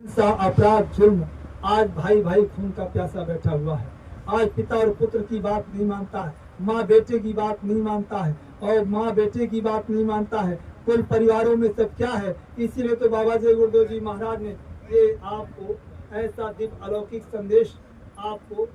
सा अपराध जुल्म आज भाई भाई खून का प्यासा बैठा हुआ है। आज पिता और पुत्र की बात नहीं मानता है, माँ बेटे की बात नहीं मानता है और माँ बेटे की बात नहीं मानता है। कुल परिवारों में सब क्या है। इसीलिए तो बाबा जय गुरुदेव जी महाराज ने ये आपको ऐसा दिव्य अलौकिक संदेश आपको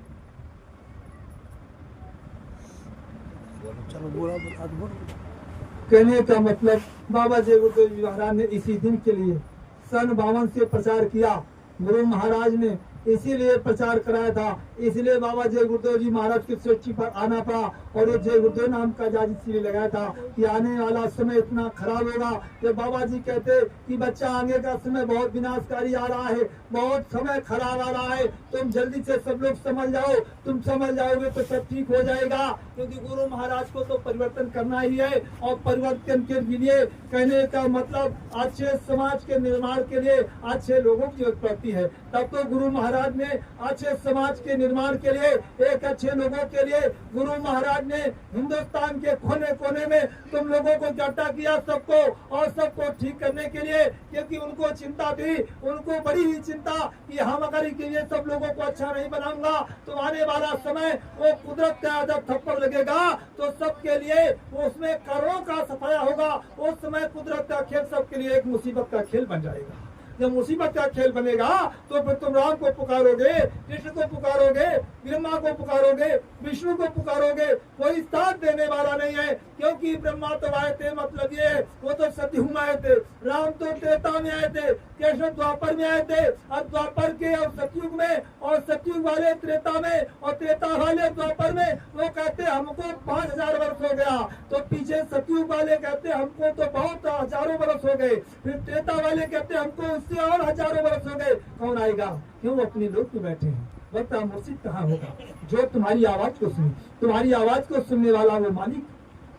कहने का मतलब बाबा जय गुरुदेव जी महाराज ने इसी दिन के लिए सन 52 से प्रचार किया। गुरु महाराज ने इसीलिए प्रचार कराया था, इसलिए बाबा जय गुरुदेव जी महाराज की सृष्टि पर आना पड़ा और ये जय गुरुदेव नाम का जाज इसीलिए लगाया था कि आने वाला समय इतना खराब होगा कि बाबा जी कहते कि बच्चा आगे का समय बहुत विनाशकारी आ रहा है, बहुत समय खराब आ रहा है, तुम जल्दी से सब लोग समझ जाओ, तुम समझ जाओगे तो सब ठीक हो जाएगा। क्योंकि गुरु महाराज को तो परिवर्तन करना ही है और परिवर्तन के लिए कहने का मतलब अच्छे समाज के निर्माण के लिए अच्छे लोगों की जरूरत पड़ती है। तब तो गुरु महाराज ने अच्छे समाज के निर्माण के लिए, एक अच्छे लोगों के लिए गुरु महाराज ने हिंदुस्तान के कोने कोने में तुम लोगों को इकट्ठा किया, सबको और सबको ठीक करने के लिए। क्योंकि उनको चिंता थी, उनको बड़ी ही चिंता कि हम अगर ये सब लोगों को अच्छा नहीं बनाऊंगा तो आने वाला समय वो कुदरत का जब थप्पड़ लगेगा तो सबके लिए उसमें करोड़ों का सफाया होगा। उस समय कुदरत का खेल सबके लिए एक मुसीबत का खेल बन जाएगा। जब मुसीबत का खेल बनेगा तो फिर तुम राम को पुकारोगे, कृष्ण को पुकारोगे, ब्रह्मा को पुकारोगे, विष्णु को पुकारोगे, कोई साथ देने वाला नहीं है। क्योंकि ब्रह्मा तो आए थे, मतलब ये वो तो सतयुग में आए थे, राम तो त्रेता में आए थे, कृष्ण द्वापर में आए थे। अब द्वापर के और सतयुग में और सतयुग वाले त्रेता में और त्रेता वाले द्वापर में वो कहते हमको 5000 वर्ष हो गया, तो पीछे सतयुग वाले कहते हमको तो बहुत हजारों वर्ष हो गए, फिर त्रेता वाले कहते हमको उससे और हजारों वर्ष हो गए। कौन आएगा? क्यों अपने लोग तो बैठे हैं। बता मुर्शिद कहाँ होगा जो तुम्हारी आवाज को सुने? तुम्हारी आवाज को सुनने वाला वो मालिक,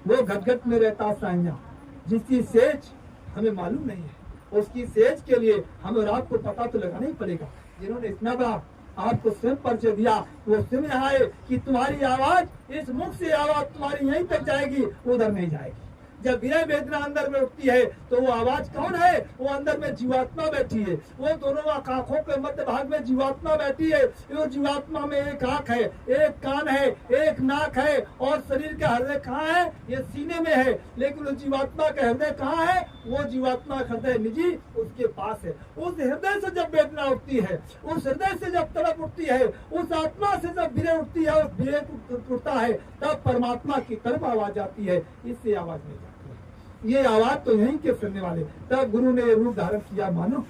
वो घटघट में रहता साइया, जिसकी सेज हमें मालूम नहीं है, उसकी सेज के लिए हमें और आपको पता तो लगाना ही पड़ेगा। जिन्होंने इतना बड़ा आपको स्वयं परिचय दिया, वो स्वयं आए कि तुम्हारी आवाज, इस मुख से आवाज तुम्हारी यहीं तक जाएगी, उधर नहीं जाएगी। जब विनय वेदना अंदर में उठती है तो वो आवाज कौन है? वो अंदर में जीवात्मा बैठी है। वो दोनों आंखों के मध्य भाग में जीवात्मा बैठी है। वो जीवात्मा में एक आंख है, एक कान है, एक नाक है और शरीर का हृदय कहाँ है? ये सीने में है। लेकिन उस जीवात्मा का हृदय कहाँ है? वो जीवात्मा हृदय निजी उसके पास है। उस हृदय से जब वेदना उठती है, उस हृदय से जब तड़प उठती है, उस आत्मा से जब विरह उठती है, उस विरह उठता है, तब परमात्मा की तरफ आवाज आती है। इससे आवाज नहीं जाती। ये आवाज तो यहीं के सुनने वाले। तब गुरु ने रूप धारण किया। मानो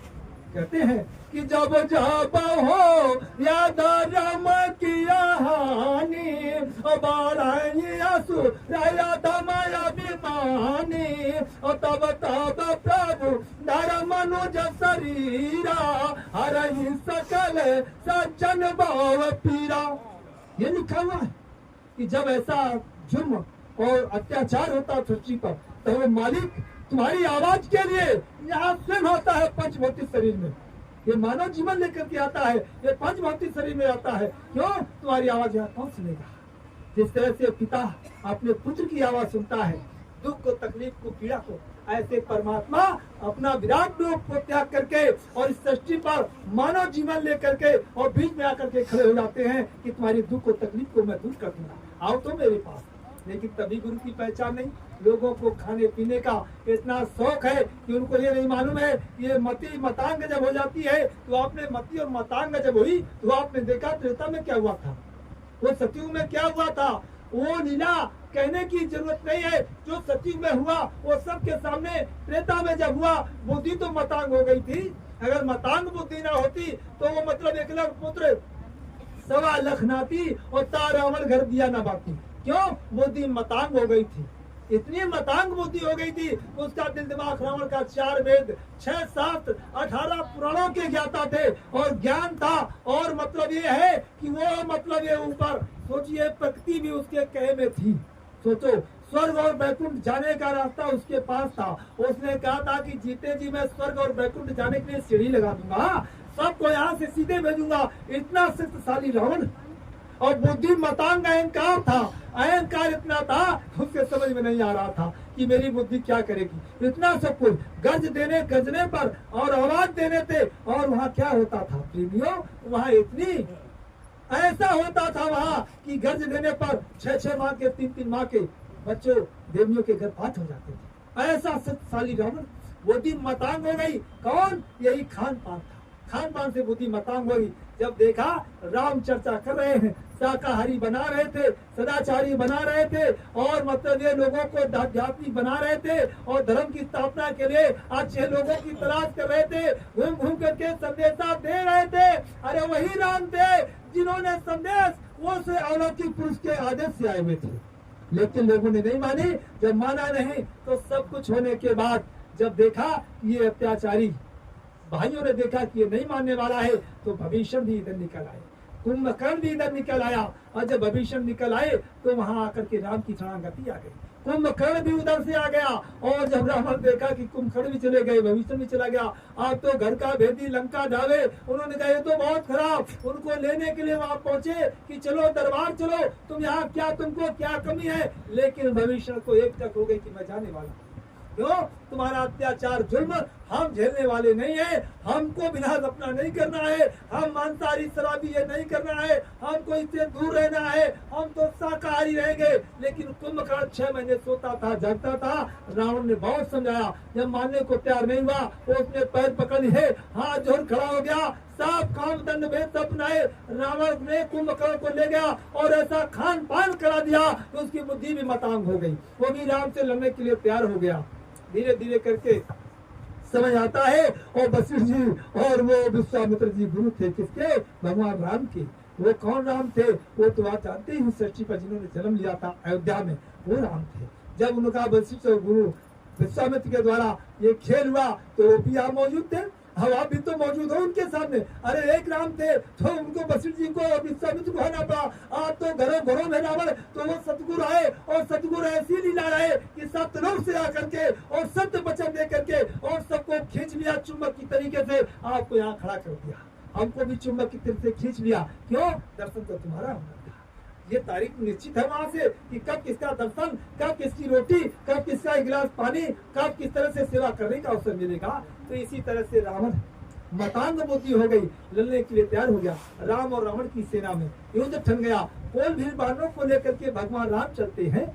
कहते हैं कि जब जब हो याद राम किया हानि, तब तब प्रभु धर्म मनुज शरीरा, हरहि सकल सज्जन भाव पीरा। ये लिखा हुआ है कि जब ऐसा जुर्म और अत्याचार होता सृष्टि पर, तो वो मालिक तुम्हारी आवाज के लिए यहाँ स्वयं आता है पंचभौतिक शरीर में। ये मानव जीवन लेकर के आता है, ये पंचभौतिक शरीर में आता है। क्यों? तुम्हारी आवाज यहाँ कौन सुनेगा? जिस तरह से पिता अपने पुत्र की आवाज सुनता है, दुख को, तकलीफ को, पीड़ा को, ऐसे परमात्मा अपना विराट रूप को त्याग करके और इस सृष्टि पर मानव जीवन लेकर के और बीच में आकर के खड़े हो जाते हैं कि तुम्हारी दुख को, तकलीफ को मैं दूर कर दूंगा, आओ तो मेरे पास। लेकिन तभी गुरु की पहचान नहीं। लोगों को खाने पीने का इतना शौक है कि उनको ये नहीं मालूम है ये मति मतांग जब हो जाती है। तो आपने मति और मतांग जब हुई तो आपने देखा त्रेता में क्या हुआ था, वो सतयुग में क्या हुआ था। वो लीला कहने की जरूरत नहीं है। जो सतयुग में हुआ वो सबके सामने त्रेता में जब हुआ, बुद्धि तो मतांग हो गई थी। अगर मतांग बुद्धि ना होती तो वो मतलब 1 लाख पुत्र 1.25 लाख नाती और तारावण घर दिया ना बाकी। क्यों? बुद्धि मतांग हो गई थी। इतनी मतांग बुद्धि हो गई थी, उसका दिल दिमाग रावण का 4 वेद, 6 शास्त्र, 18 पुराणों के ज्ञाता थे और ज्ञान था। और मतलब ये है कि वो मतलब ये ऊपर सोचिए प्रकृति भी उसके कहे में थी। सोचो, स्वर्ग और वैकुंठ जाने का रास्ता उसके पास था। उसने कहा था कि जीते जी मैं स्वर्ग और वैकुंठ जाने के लिए सीढ़ी लगा दूंगा, सबको यहाँ से सीधे भेजूंगा। इतना शक्तिशाली रावण और बुद्धि मतांग अहंकार था। अहंकार इतना था उसके समझ में नहीं आ रहा था कि मेरी बुद्धि क्या करेगी। इतना सब कुछ गरजने पर और आवाज देने थे। और वहाँ क्या होता था प्रेमियों, वहाँ इतनी ऐसा होता था वहाँ कि गर्ज देने पर 6-6 माह के 3-3 माह के बच्चों देवियों के गर्भपात हो जाते थे। ऐसा शक्तिशाली रावण बुद्धि मतांग हो गई। कौन? यही खान पान था। खान पान से बुद्धि मतांग हो गई। जब देखा राम चर्चा कर रहे हैं, शाकाहारी बना रहे थे, सदाचारी बना रहे थे, और मतलब ये लोगों को आध्यात्मिक बना रहे थे और धर्म की स्थापना के लिए अच्छे लोगों की तलाश कर रहे थे, घूम घूम करके संदेशा दे रहे थे। अरे वही राम थे जिन्होंने संदेश वो से अलौकिक पुरुष के आदेश से आए हुए थे, लेकिन लोगों ने नहीं मानी। जब माना नहीं तो सब कुछ होने के बाद जब देखा ये अत्याचारी भाइयों ने देखा कि ये नहीं मानने वाला है, तो भविष्य भी इधर निकल आए, कुंभकर्ण भी इधर निकल आया। और जब भविष्य निकल आए तो वहां आकर के राम की शरणागति आ गई। कुंभकर्ण भी उधर से आ गया। और जब रावण देखा कि कुंभकर्ण भी चले गए, भविष्य भी चला गया, आप तो घर का भेदी लंका ढावे, उन्होंने कहा ये तो बहुत खराब। उनको लेने के लिए वहां पहुंचे कि चलो दरबार चलो, तुम यहाँ क्या, तुमको क्या कमी है। लेकिन भविष्य को एक तक हो गई कि मैं जाने वाला। क्यों? तुम्हारा अत्याचार जुल्म हम झेलने वाले नहीं है। हमको विनाश अपना नहीं करना है, हम मांसाहारी शराबी ये नहीं करना है, हमको इससे दूर रहना है, हम तो शाकाहारी रहेंगे। लेकिन कुंभकर्ण 6 महीने सोता था, जागता था। रावण ने बहुत समझाया, जब मानने को तैयार नहीं हुआ, उसने पैर पकड़ लिए, हाथ जोड़ खड़ा हो गया, सब काम दंड भेद अपनाए। रावण ने कुंभकर्ण को ले गया और ऐसा खान पान करा दिया तो उसकी बुद्धि भी मतांग हो गई। वो भी राम से लड़ने के लिए तैयार हो गया। धीरे धीरे करके समझ आता है। और वशिष्ठ जी और वो विश्वामित्र जी गुरु थे किसके? भगवान राम के। वो कौन राम थे? वो तो आप जानते ही, सृष्टि पर जिन्होंने जन्म लिया था अयोध्या में, वो राम थे। जब उनका वशिष्ठ गुरु विश्वामित्र के द्वारा ये खेल हुआ तो वो भी आप मौजूद थे। हम आप भी तो मौजूद हो उनके सामने। अरे एक राम थे तो उनको वशिष्ठ जी को और विश्वामित्र को आना पड़ा। आप तो घरों घरों में रावण, तो वो सतगुरु आए और सतगुरु ऐसी लीला रहे कि सप्त लोक से आकर के और सत्य वचन दे करके और सबको खींच लिया चुंबक की तरीके से, आपको यहाँ खड़ा कर दिया। हमको भी चुंबक की तरफ से खींच लिया। क्यों? दर्शन तो तुम्हारा होना था। ये तारीख निश्चित है वहां से कि कब किसका दर्शन, कब किसकी रोटी, कब किसका एक गिलास पानी, कब किस तरह से सेवा करने का अवसर मिलेगा। तो इसी तरह से रावण मतांग बुद्धि हो गई, लड़ने के लिए तैयार हो गया। राम और रावण की सेना में युद्ध ठन गया। कोल भीड़ बानों को लेकर के भगवान राम चलते हैं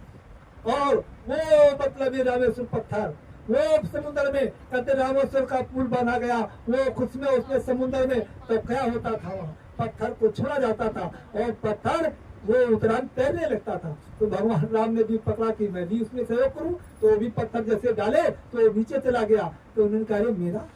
और वो मतलब ये रामेश्वर पत्थर, वो समुद्र में कहते रामेश्वर का पुल बना गया, वो खुद में उसमें समुद्र में तो क्या होता था, वहाँ पत्थर को छोड़ा जाता था और पत्थर वो उत्तरायण तैरने लगता था। तो भगवान राम ने भी पकड़ा कि मैं भी उसमें सहयोग करूं, तो वो भी पत्थर जैसे डाले तो नीचे चला गया। तो उन्होंने कहा मेरा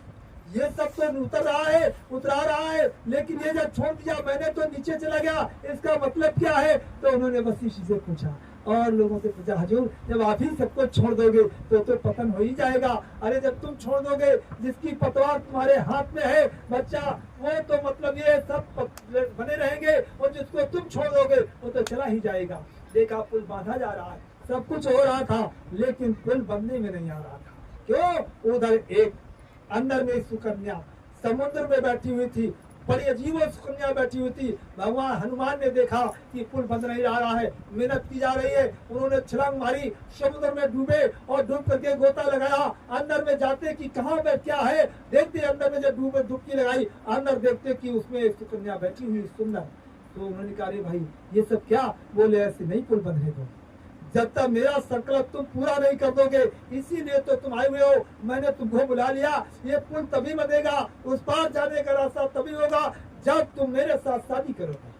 ये सब तो उतरा रहा है, लेकिन ये जब छोड़ दिया मैंने तो नीचे चला गया, इसका मतलब क्या है? तो उन्होंने वशिष्ठ से पूछा और लोगों से पूछा, हजूर जब आप ही सबको छोड़ दोगे तो पतन हो ही जाएगा। अरे जब तुम छोड़ दोगे, जिसकी पतवार तुम्हारे हाथ में है बच्चा, वो तो मतलब ये सब बने रहेंगे, और जिसको तुम छोड़ दोगे वो तो चला ही जाएगा। देखा पुल बांधा जा रहा है, सब कुछ हो रहा था, लेकिन पुल बनने में नहीं आ रहा था। क्यों? उधर एक अंदर में सुकन्या समुद्र में बैठी हुई थी, बड़ी अजीब सुकन्या बैठी हुई थी। भगवान हनुमान ने देखा कि पुल बंद नहीं आ रहा है, मेहनत की जा रही है। उन्होंने छलांग मारी, समुद्र में डूबे और डूब करके गोता लगाया। अंदर में जाते कि कहाँ पे क्या है, देखते अंदर में जब डूबे डुबकी लगाई, अंदर देखते कि उसमें एक सुकन्या बैठी हुई सुंदर। तो उन्होंने कहा अरे भाई ये सब क्या? बोले ऐसे नहीं पुल बंधने दो, जब तक मेरा संकल्प तुम पूरा नहीं कर दोगे, इसीलिए तो तुम आए हुए हो, मैंने तुमको बुला लिया। ये पुल तभी बनेगा, उस पार जाने का रास्ता तभी होगा जब तुम मेरे साथ शादी करोगे।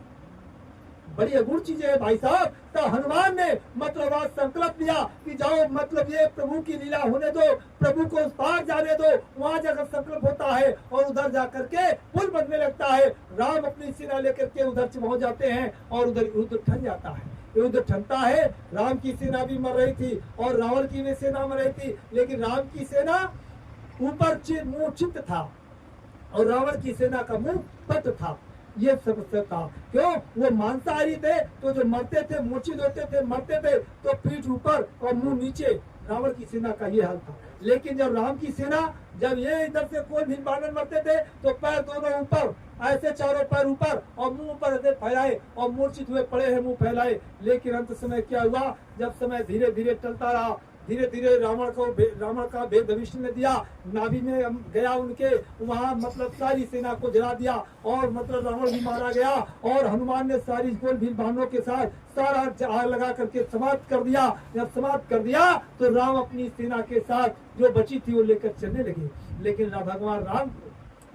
बड़ी अगुण चीजें है भाई साहब। तो हनुमान ने मतलब आज संकल्प लिया कि जाओ, मतलब ये प्रभु की लीला होने दो, प्रभु को उस पार जाने दो। वहां जाकर संकल्प होता है और उधर जाकर के पुल बनने लगता है। राम अपनी सेना लेकर के उधर से पहुंच जाते हैं और उधर युद्ध ठन जाता है। युद्ध ठनता है, राम की सेना भी मर रही थी और रावण की भी सेना मर रही थी, लेकिन राम की सेना ऊपर मुंह चित्त था और रावण की सेना का मुंह पट था। ये सब था। क्यों? वो मांसाहारी थे, तो जो मरते थे, मूर्छित होते थे, मरते थे तो पीठ ऊपर और मुंह नीचे, रावण की सेना का ये हाल था। लेकिन जब राम की सेना, जब ये इधर से कोई भी बानर मरते थे तो पैर दोनों ऊपर, ऐसे चारों पैर ऊपर और मुंह ऊपर ऐसे फैलाए और मूर्छित हुए पड़े हैं, मुंह फैलाए। लेकिन अंत समय क्या हुआ, जब समय धीरे धीरे टलता रहा, धीरे धीरे रावण का भेद भविष्य ने दिया, नाभि में गया उनके, वहां मतलब सारी सेना को जला दिया और मतलब रावण भी मारा गया। और हनुमान ने सारी कोल भील बाणों के साथ सारा आग लगा करके समाप्त कर दिया। जब समाप्त कर दिया तो राम अपनी सेना के साथ जो बची थी वो लेकर चलने लगे। लेकिन भगवान राम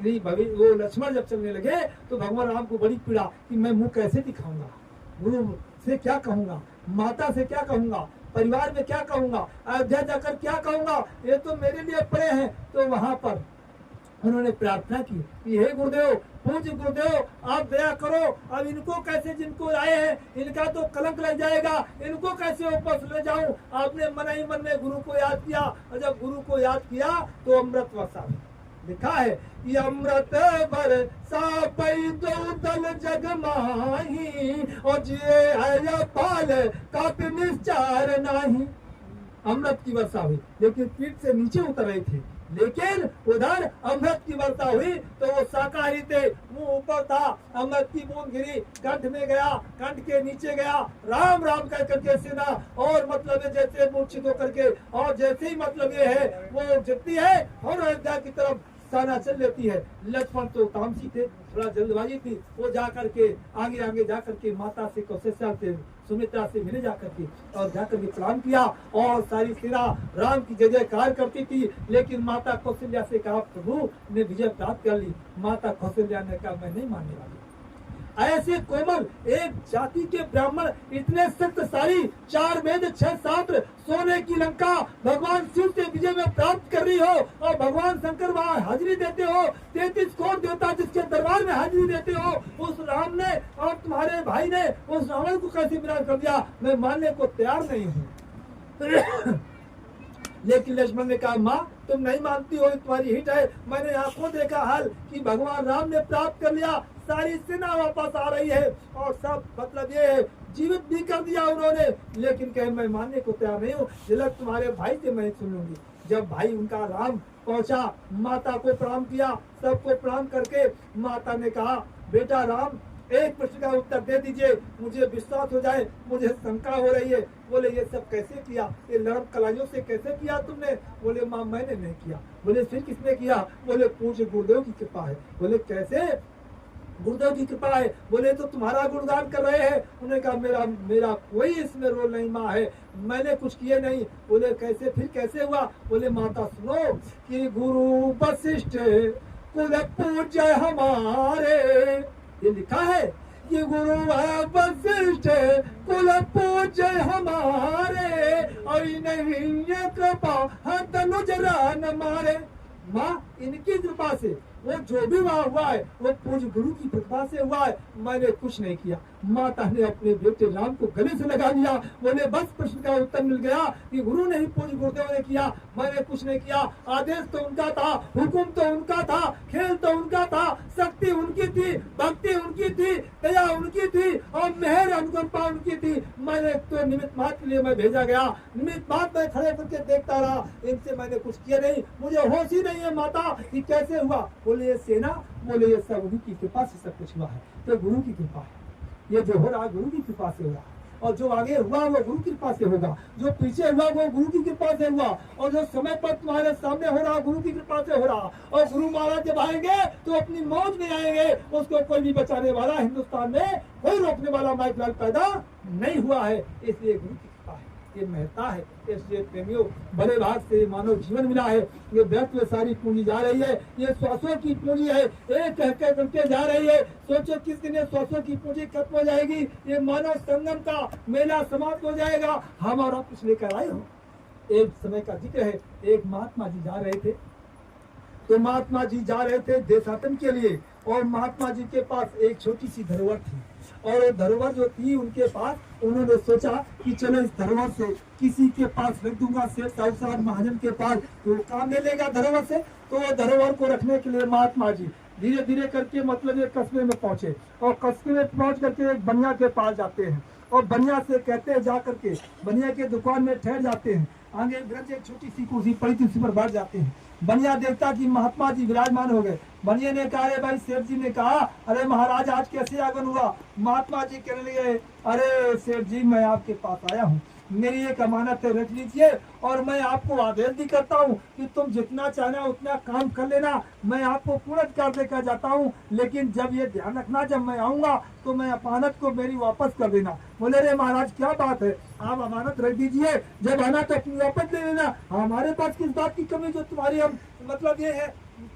वो लक्ष्मण जब चलने लगे तो भगवान राम को बड़ी पीड़ा कि मैं मुंह कैसे दिखाऊंगा, गुरु से क्या कहूंगा, माता से क्या कहूंगा, परिवार में क्या कहूंगा, अयोध्या जाकर क्या कहूंगा, ये तो मेरे लिए पड़े हैं। तो वहां पर उन्होंने प्रार्थना की कि हे गुरुदेव, पूज्य गुरुदेव, आप दया करो, अब इनको कैसे, जिनको लाए हैं इनका तो कलंक लग जाएगा, इनको कैसे वापस ले जाऊं। आपने मन ही मन में गुरु को याद किया और जब गुरु को याद किया तो अमृत वर्षा लिखा है कि अमृत बरसा पई दो दल जग माही और जिए है पाल काप निश्चार नाही। अमृत की वर्षा हुई, लेकिन पीठ से नीचे उतर रहे थे। लेकिन उधर अमृत की वर्षा हुई तो वो शाकाहारी थे, मुंह ऊपर था, अमृत की बूंद गिरी, कंठ में गया, कंठ के नीचे गया, राम राम कह करके सेना और मतलब जैसे मूर्छित होकर के और जैसे ही मतलब ये है वो जितनी है और अयोध्या की तरफ सेना चल लेती है। लक्ष्मण तो तामसी थे, थोड़ा जल्दबाजी थी, वो जा करके आगे जा करके माता से कौशल्या से सुमित्रा से मिले जा करके और जाकर के प्रणाम किया और सारी सेना राम की जय जयकार करती थी। लेकिन माता कौशल्या से कहा प्रभु ने विजय प्राप्त कर ली। माता कौशल्या ने कहा मैं नहीं मानने वाली। ऐसे कोमल एक जाति के ब्राह्मण इतने शक्तिशाली, 4 वेद 6 शास्त्र, सोने की लंका भगवान शिव से विजय में प्राप्त कर रही हो और भगवान शंकर वहाँ हाजिरी देते हो, 33 करोड़ देवता जिसके दरबार में हाजिरी देते हो, उस राम ने और तुम्हारे भाई ने उस रावण को कैसे विनाश कर दिया, मैं मानने को तैयार नहीं हूँ। लेकिन लक्ष्मण ने कहा माँ तुम नहीं मानती हो, तुम्हारी हिट है, मैंने आंखों देखा हाल कि भगवान राम ने प्राप्त कर लिया, सारी सेना वापस आ रही है और सब मतलब ये है जीवित भी कर दिया उन्होंने। लेकिन कहे मैं मानने को तैयार नहीं हूँ, झलक तुम्हारे भाई से मैं सुन लूंगी। जब भाई उनका राम पहुंचा, माता को प्रणाम किया, सबको प्रणाम करके माता ने कहा बेटा राम एक प्रश्न का उत्तर दे दीजिए, मुझे विश्वास हो जाए, मुझे शंका हो रही है। बोले ये सब कैसे किया, ये लड़म कलाइयों से कैसे किया तुमने? बोले माँ मैंने नहीं किया। बोले फिर किसने किया? बोले पूज्य गुरुदेव की कृपा है। बोले कैसे गुरुदेव की कृपा है? बोले तो तुम्हारा गुणगान कर रहे हैं। उन्होंने कहा मेरा कोई इसमें रोल नहीं माँ है, मैंने कुछ किए नहीं। बोले कैसे, फिर कैसे हुआ? बोले माता सुनो कि गुरु वशिष्ठ कुल पूज्य हमारे, ये लिखा है कि गुरु वशिष्ठ कुल पूज्य हमारे और नहीं ये कृपा तनुज रान मारे। माँ इनकी कृपा से वो जो भी वहाँ हुआ है वो पूज्य गुरु की कृपा से हुआ है, मैंने कुछ नहीं किया। माता ने अपने बेटे राम को गले से लगा लिया। बोले बस प्रश्न का उत्तर मिल गया कि गुरु ने ही पूज्य गुरुदेव ने किया, मैंने कुछ नहीं किया। आदेश तो उनका था, हुक्म तो उनका था, खेल तो उनका था, शक्ति उनकी थी, भक्ति उनकी थी, दया उनकी थी और मेहर अनुकंपा उनकी थी। मैंने तो निमित्त मात्र के लिए मैं भेजा गया, निमित्त मात्र मैं खड़े करके देखता रहा, इनसे मैंने कुछ किया नहीं, मुझे होश ही नहीं है माता कि कैसे हुआ। बोले ये सेना, बोले ये सब गुरु की कृपा से सब कुछ हुआ है। तो गुरु की कृपा है, ये जो हो रहा है गुरु की कृपा से हो रहा है और जो आगे हुआ वो गुरु की कृपा से होगा, जो पीछे हुआ वो गुरु की कृपा से हुआ और जो समय पर तुम्हारे सामने हो रहा गुरु की कृपा से हो रहा। और गुरु महाराज जब आएंगे तो अपनी मौज में आएंगे, उसको कोई भी बचाने वाला हिंदुस्तान में कोई रोकने वाला माइकलाल पैदा नहीं हुआ है। इसलिए गुरु की कृपा है, ये महत्ता है। इसलिए प्रेमियों बड़े भाग से मानव जीवन मिला है, ये व्यर्थ में सारी पूंजी जा रही है, ये श्वासों की पूंजी है, एक कह करके जा रही है। सोचो किस दिन श्वासों की पूंजी खत्म हो जाएगी, ये मानव संगम का मेला समाप्त हो जाएगा। हम और आप कुछ लेकर आए हो। एक समय का जिक्र है, एक महात्मा जी जा रहे थे, तो महात्मा जी जा रहे थे देशाटन के लिए और महात्मा जी के पास एक छोटी सी धरोहर थी और धरोहर जो थी उनके पास, उन्होंने सोचा कि चलो इस धरोहर से किसी के पास रख दूंगा, सेठ साहूकार महाजन के पास, तो काम मिलेगा धरोहर से। तो वो धरोहर को रखने के लिए महात्मा जी धीरे धीरे करके मतलब एक कस्बे में पहुंचे और कस्बे में पहुंच करके एक बनिया के पास जाते हैं और बनिया से कहते हैं जा करके बनिया के दुकान में ठहर जाते हैं। आगे ब्रज एक छोटी सी कुर्सी पड़ी थी, उसी पर बैठ जाते हैं। बनिया देखता कि महात्मा जी विराजमान हो गए। बनिया ने कहा, अरे भाई सेठ जी ने कहा, अरे महाराज आज कैसे आगमन हुआ? महात्मा जी कहने लगे, अरे सेठ जी मैं आपके पास आया हूँ, मेरी एक अमानत है, रख लीजिए। और मैं आपको आदेश भी करता हूँ कि तुम जितना चाहना उतना काम कर लेना, मैं आपको पूर्ण कर देकर जाता हूँ, लेकिन जब ये ध्यान रखना जब मैं आऊँगा तो मैं अमानत को मेरी वापस कर देना। बोले, अरे महाराज क्या बात है, आप अमानत रख दीजिए, जब आना तो अपनी वापस ले लेना, हमारे पास किस बात की कमी जो तुम्हारी, हम मतलब ये है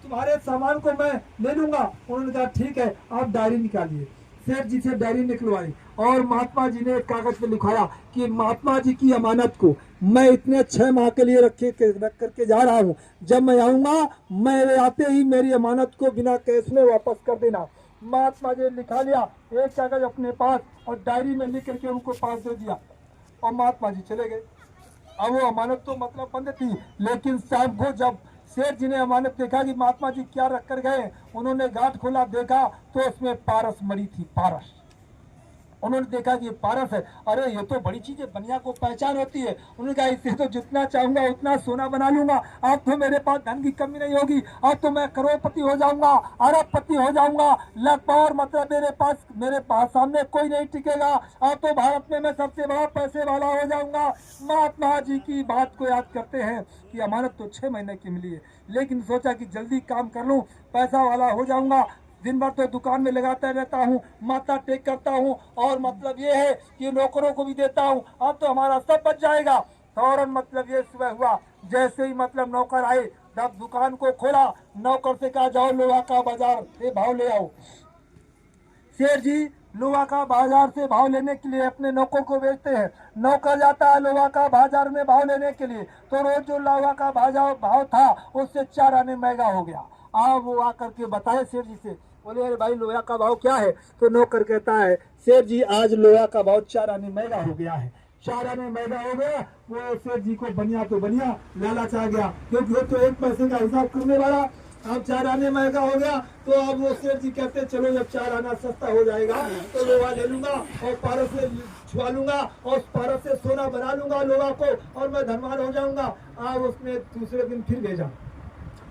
तुम्हारे सामान को मैं ले लूंगा। उन्होंने कहा ठीक है, आप डायरी निकालिए। सेठ जी से डायरी निकलवाई और महात्मा जी ने एक कागज पे लिखाया कि महात्मा जी की अमानत को मैं इतने 6 माह के लिए रख करके जा रहा हूँ, जब मैं आऊंगा मैं आते ही मेरी अमानत को बिना कैश में वापस कर देना। महात्मा जी ने लिखा लिया, एक कागज अपने पास और डायरी में लिख करके उनको पास दे दिया और महात्मा जी चले गए। अब वो अमानत तो मतलब बंद थी, लेकिन शाम को जब सेठ जी ने अमानत देखा कि महात्मा जी क्या रख कर गए, उन्होंने गांठ खोला, देखा तो उसमें पारस मरी थी, पारस। उन्होंने देखा कि ये पारस है, अरे ये तो बड़ी चीज है, बनिया को पहचान होती है। उन्होंने कहा इससे तो जितना चाहूंगा उतना सोना बना लूंगा, अब तो मेरे पास धन की कमी नहीं होगी, अब तो मैं करोड़पति हो जाऊंगा, अरबपति हो जाऊंगा, लगभग मतलब मेरे पास सामने कोई नहीं टिकेगा, अब तो भारत में मैं सबसे बड़ा पैसे वाला हो जाऊंगा। महात्मा जी की बात को याद करते हैं कि अमानत तो 6 महीने की मिली है, लेकिन सोचा कि जल्दी काम कर लूं, पैसा वाला हो जाऊंगा। दिन भर तो दुकान में लगाता रहता हूँ, माथा टेक करता हूँ और मतलब ये है कि नौकरों को भी देता हूँ, अब तो हमारा सब बच जाएगा। फौरन मतलब ये सुबह हुआ, जैसे ही मतलब नौकर आए तब दुकान को खोला, नौकर से कहा जाओ लोहा का बाजार से भाव ले आओ। सेठ जी लोहा का बाजार से भाव लेने के लिए अपने नौकर को भेजते हैं। नौकर जाता है लोहा का बाजार में भाव लेने के लिए, तो रोज जो लोहा का भाव था उससे 4 आने महंगा हो गया। अब वो आकर के बताए सेठ जी से, बोले अरे भाई लोहा का भाव क्या है? तो नौकर कहता है, सेठ जी आज लोहा का भाव 4 आने महंगा हो गया है। 4 आने महंगा हो गया। वो सेठ जी को बनिया तो बनिया लालच आ गया, क्योंकि वो तो 1 पैसे का हिसाब करने वाला, अब 4 आने महंगा हो गया। तो अब वो सेठ जी कहते चलो जब 4 आना सस्ता हो जाएगा तो लोहा ले लूंगा और पारस से छुआ लूंगा और पारस से सोना बना लूंगा लोहा को और मैं धनवान हो जाऊंगा। अब उसने दूसरे दिन फिर भेजा,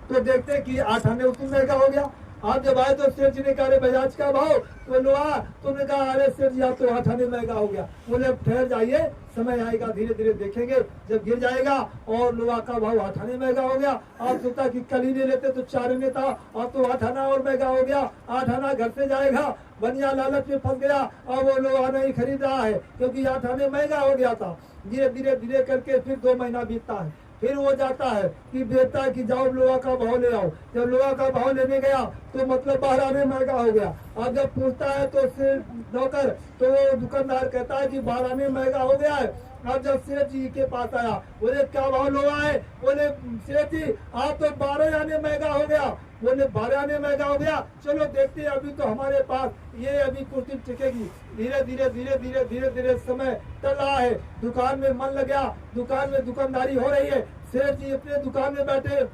तो देखते कि 8 आने उसमें महंगा हो गया। आप जब आए तो सेठ जी ने कहा बजाज का भाव, तो लोहा, तुमने कहा अरे सेठ जी आप तो 8 आने महंगा हो गया। बोले ठहर जाइए, समय आएगा धीरे धीरे देखेंगे, जब गिर जाएगा। और लोहा का भाव 8 आने महंगा हो गया। आप सोचा कि कल ही नहीं लेते तो 4 आने था, अब तो 8 आना और महंगा हो गया, 8 आना घर से जाएगा। बनिया लालच में फंस गया, अब वो लोहा नहीं खरीद रहा है क्योंकि 8 आने महंगा हो गया था। धीरे धीरे धीरे करके फिर 2 महीना बीतता है, फिर वो जाता है कि बेटा कि जाओ लोहा का भाव ले आओ। जब लोहा का भाव लेने गया तो मतलब 12 आने महंगा हो गया। अब जब पूछता है तो नौकर, तो वो दुकानदार कहता है कि 12 आने महंगा हो गया है। अब जब सेठ जी के पास आया, बोले क्या भाव लोहा है? बोले सेठ जी आप तो 12 आने महंगा हो गया। बोले 12 आने महंगा हो गया, चलो देखते हैं, अभी तो हमारे पास ये अभी कुर्सी टिकेगी। धीरे धीरे धीरे धीरे धीरे धीरे समय चल रहा है, दुकान में मन लग गया, दुकान में दुकानदारी हो रही है। सेठ जी अपने दुकान में बैठे,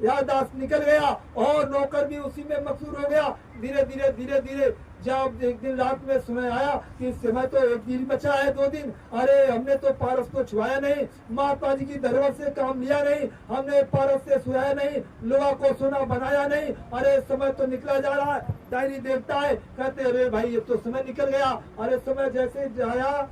याददाश्त निकल गया और नौकर भी उसी में मकसूर हो गया। धीरे धीरे धीरे धीरे जब एक दिन रात में समय आया कि समय तो 1 दिन बचा है, 2 दिन, अरे हमने तो पारस को छुआया नहीं, महात्मा जी की दरबार से काम लिया नहीं, हमने पारस से छुआया नहीं, लोहा को सोना बनाया नहीं, अरे समय तो निकला जा रहा है। डायरी देखता है, कहते अरे भाई ये तो समय निकल गया। अरे समय जैसे जाया,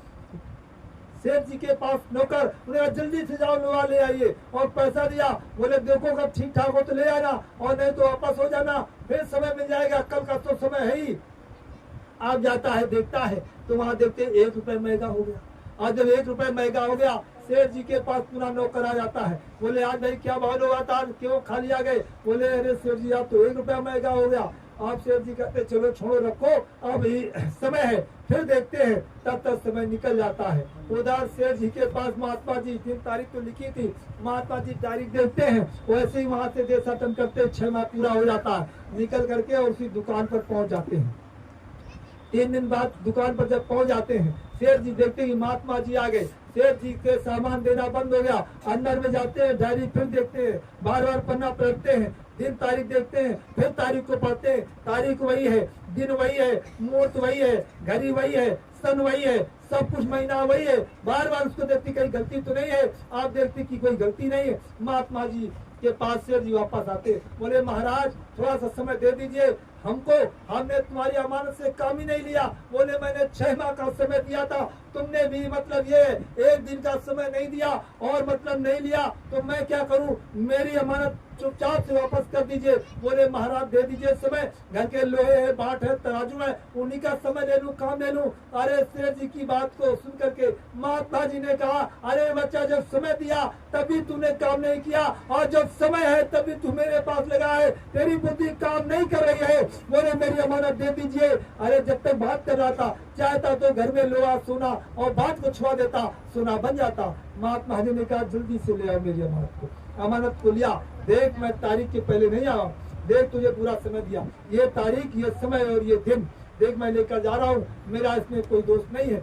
सेठ जी के पास नौकर, उन्हें जल्दी से जाओ लोहा ले आइए और पैसा दिया। बोले देखो कब ठीक ठाक हो तो ले आना और नहीं तो वापस हो जाना, फिर समय मिल जाएगा, कल का तो समय है ही। आप जाता है देखता है तो वहां देखते 1 रुपए महंगा हो गया। और जब 1 रुपए महंगा हो गया, सेठ जी के पास पूरा नौकर आ जाता है। बोले आज भाई क्या भाव लोहा था, क्यों खाली आ गए? बोले अरे सेठ जी आप तो 1 रुपया महंगा हो गया। आप सेठ जी कहते चलो छोड़ो रखो, अब ही समय है, फिर देखते हैं। तब तक समय निकल जाता है। उधर सेठ जी के पास महात्मा जी 3 तारीख तो लिखी थी, महात्मा जी तारीख देखते हैं, वैसे ही वहां से देशाटन करते 6 माह पूरा हो जाता है, निकल करके और उसी दुकान पर पहुंच जाते हैं। 3 दिन बाद दुकान पर जब पहुंच जाते हैं, सेठ जी देखते हैं महात्मा जी आ गए। सेठ जी के सामान देना बंद हो गया, अंदर में जाते हैं, डायरी फिर देखते हैं, बार बार पन्ना पलटते हैं, दिन तारीख देखते हैं, फिर तारीख को पढ़ते हैं, तारीख वही है, दिन वही है, मुहूर्त वही है, घड़ी वही है, सन वही है, सब कुछ महीना वही है। बार बार उसको देखती कहीं गलती तो नहीं है, आप देखती कि कोई गलती नहीं है। महात्मा जी के पास शेर जी वापस आते, बोले महाराज थोड़ा सा समय दे दीजिए हमको, हमने तुम्हारी अमानत से काम ही नहीं लिया। बोले मैंने 6 माह का समय दिया था, तुमने भी मतलब ये 1 दिन का समय नहीं दिया और मतलब नहीं लिया, तो मैं क्या करूं, मेरी अमानत चुपचाप से वापस कर दीजिए। बोले महाराज दे दीजिए समय, घर के लोहे है, बाट है, तराजू है, उन्हीं का समय ले लूं, काम ले लूं। अरे शेर जी की बात को सुन करके महात्मा जी ने कहा, अरे बच्चा जब समय दिया तभी तूने काम नहीं किया, और जब समय है तभी तू मेरे पास लगा है, तेरी बुद्धि काम नहीं कर रही है। बोले मेरी अमानत दे दीजिए। अरे जब तक बात कर रहा था, चाहता तो घर में लोहा सोना और बात को छुआ देता, सोना बन जाता। महात्मा जी ने कहा जल्दी से ले आओ मेरी अमानत को। अमानत को लिया, देख मैं तारीख के पहले नहीं आया, देख तुझे पूरा समय दिया, ये तारीख, ये समय और ये दिन देख मैं लेकर जा रहा हूँ, मेरा इसमें कोई दोष नहीं है।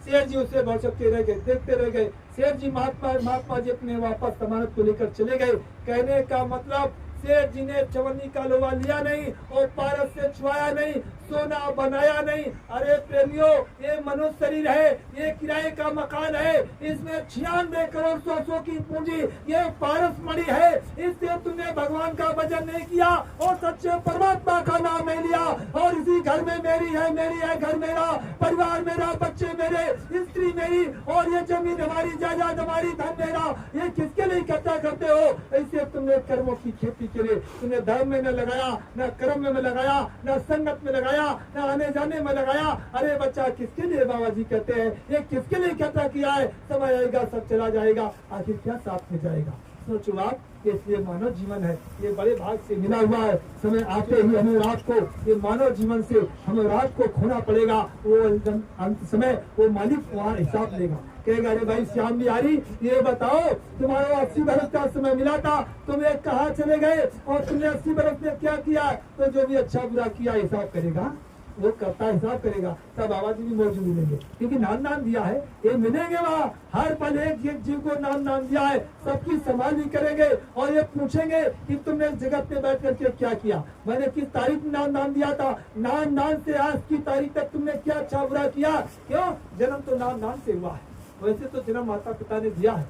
शेर जी उसे भड़कते रह गए, देखते रह गए। शेर जी महात्मा जी अपने वापस अमानत को लेकर चले गए। कहने का मतलब शेर जी ने चवन्नी का लोहा लिया नहीं और पारस से छुआया नहीं, सोना बनाया नहीं। अरे प्रेमियों, ये मनुष्य शरीर है, ये किराए का मकान है, इसमें 96 करोड़ 100 की पूंजी, ये पारस मणि है। इससे तुमने भगवान का भजन नहीं किया और सच्चे परमात्मा का नाम नहीं लिया। और इसी घर में मेरी है घर मेरा, परिवार मेरा, बच्चे मेरे, स्त्री मेरी, और ये जमीन हमारी, जायदाद हमारी, धन मेरा। ये किसके लिए इकट्ठा करते हो? ऐसे तुमने कर्मों की खेती के लिए तुमने धर्म में न लगाया, न कर्म में लगाया, न संगत में लगाया, न आने जाने में लगाया। अरे बच्चा किसके लिए बाबा जी कहते हैं, ये किसके लिए इकट्ठा किया है? समय आएगा सब चला जाएगा, आखिर क्या साथ में जाएगा? सोचो आप, इसलिए मानव जीवन है, ये बड़े भाग से मिला हुआ है। समय आते ही हमें रात को, ये मानव जीवन से हमें रात को खोना पड़ेगा। वो अंत समय वो मालिक वहाँ हिसाब लेगा, कहेगा अरे भाई श्याम बिहारी ये बताओ, तुम्हारा 80 बरस का समय मिला था, तुम एक कहाँ चले गए और तुमने 80 बरस में क्या किया? तो जो भी अच्छा बुरा किया हिसाब करेगा, वो करता हिसाब करेगा। तब बाबा जी भी मौजूद मिलेंगे, क्योंकि नाम दिया है, ये मिलेंगे वहाँ। हर पल एक जीव को नाम दिया है, सबकी संभाल भी करेंगे और ये पूछेंगे कि तुमने जगत में बैठ करके क्या किया, मैंने किस तारीख में नाम दिया था, नाम से आज की तारीख तक तुमने क्या अच्छा बुरा किया। क्यों? जन्म तो नाम से हुआ है। वैसे तो जन्म माता पिता ने दिया है,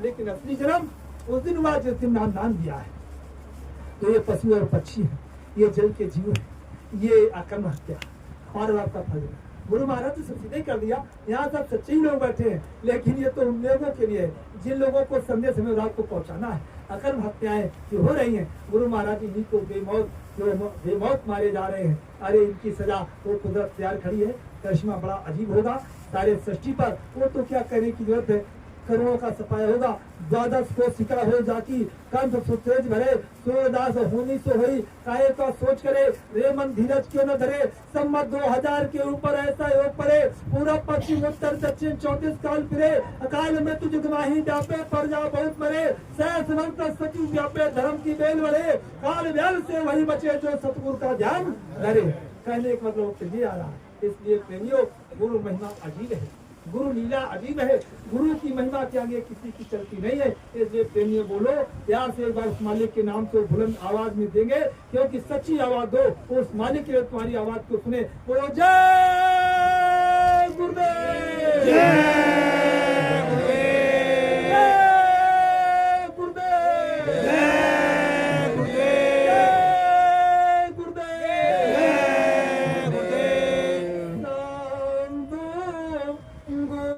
लेकिन असली जन्म उस दिन हुआ जिस दिन नाम दिया है। तो ये पशु और पक्षी है, ये जल के जीव है, ये अकर्म हत्या और आपका फल है। गुरु महाराज तो सब सीधे कर दिया, यहाँ सब सच्चे ही लोग बैठे हैं, लेकिन ये तो उन लोगों के लिए है जिन लोगों को संदेश में रात को पहुँचाना है। अकर्म हत्याएं जो हो रही हैं, गुरु महाराज इन्हीं को बेमौत मारे जा रहे हैं। अरे इनकी सजा वो कुदरत तैयार खड़ी है, करिश्मा बड़ा अजीब होगा सारे सृष्टि पर। वो तो क्या करने की जरूरत है, करोड़ों का सफाया होगा। 12 को सिका हो जाकी, कंठ सुतेज भरे, सूर्यदास होनी सो हुई, काहे का सोच करे, रे मन धीरज क्यों न धरे। सम्मत 2000 के ऊपर ऐसा योग परे, पूरा पश्चिम उत्तर दक्षिण 34 काल फिरे। अकाल में तुझ गवाही व्यापे, पर जा बहुत मरे, सहस मंत सचिव व्यापे, धर्म की बेल बढ़े। काल व्याल से वही बचे जो सतगुरु का ध्यान धरे। कहने का मतलब ये आ रहा है। इसलिए प्रेमियों, गुरु महिमा अजीब है, गुरु लीला अजीब है, गुरु की महिमा के आगे किसी की चलती नहीं है। इसलिए प्रेमियों बोलो प्यार से एक बार उस मालिक के नाम से बुलंद आवाज में देंगे, क्योंकि सच्ची आवाज दो, उस मालिक के तुम्हारी आवाज को सुने। बोलो जय गुरुदेव।